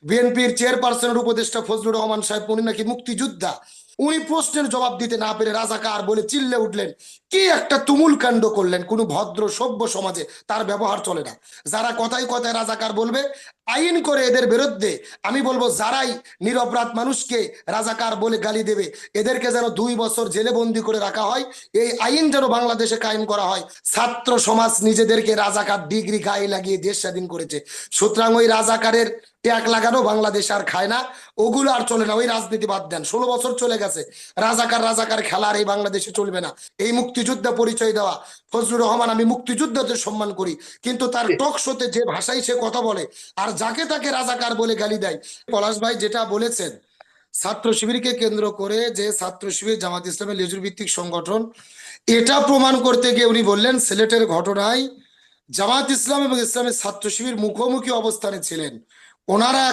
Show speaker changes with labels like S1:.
S1: বিএনপির চেয়ারপারসনের উপদেষ্টা ফজলুর রহমান সাহেব উনি নাকি মুক্তিযোদ্ধা, উনি প্রশ্নের জবাব দিতে না পেরে রাজাকার বলে চিল্লে উঠলেন। কি একটা তুমুল কাণ্ড করলেন! কোনো ভদ্র সভ্য সমাজে তার ব্যবহার চলে না। যারা কথায় কথায় রাজাকার বলবে, আইন করে এদের বিরুদ্ধে। আমি বলবো যারাই নিরপরাধ মানুষকে রাজাকার বলে গালি দেবে, এদেরকে যেন 2 বছর জেলে বন্দি করে রাখা হয়। এই আইন যেন বাংলাদেশে কায়েম করা হয়। ছাত্র সমাজ নিজেদেরকে রাজাকার ডিগ্রি গায়ে লাগিয়ে দেশ স্বাধীন করেছে। সুতরাং ওই রাজাকারের ট্যাগ লাগানো বাংলাদেশ আর খায় না, ওগুলো আর চলে না। ওই রাজনীতি বাদ দেন, 16 বছর চলে গেছে। রাজাকার রাজাকার খেলা আর এই বাংলাদেশে চলবে না। এই মুক্তিযুদ্ধ পরিচয় দেওয়া ফজলুর রহমান, আমি মুক্তিযুদ্ধকে সম্মান করি, কিন্তু তার টক শোতে যে ভাষায় সে কথা বলে আর যাকে তাকে রাজাকার বলে গালি দেয়। পলাশ ভাই যেটা বলেছেন, ছাত্র শিবিরকে কেন্দ্র করে যে ছাত্র শিবির জামাত ইসলামের লেজুর ভিত্তিক সংগঠন, এটা প্রমাণ করতে গিয়ে উনি বললেন সিলেটের ঘটনায় জামাত ইসলাম এবং ইসলামের ছাত্র শিবির মুখোমুখি অবস্থানে ছিলেন। ওনারা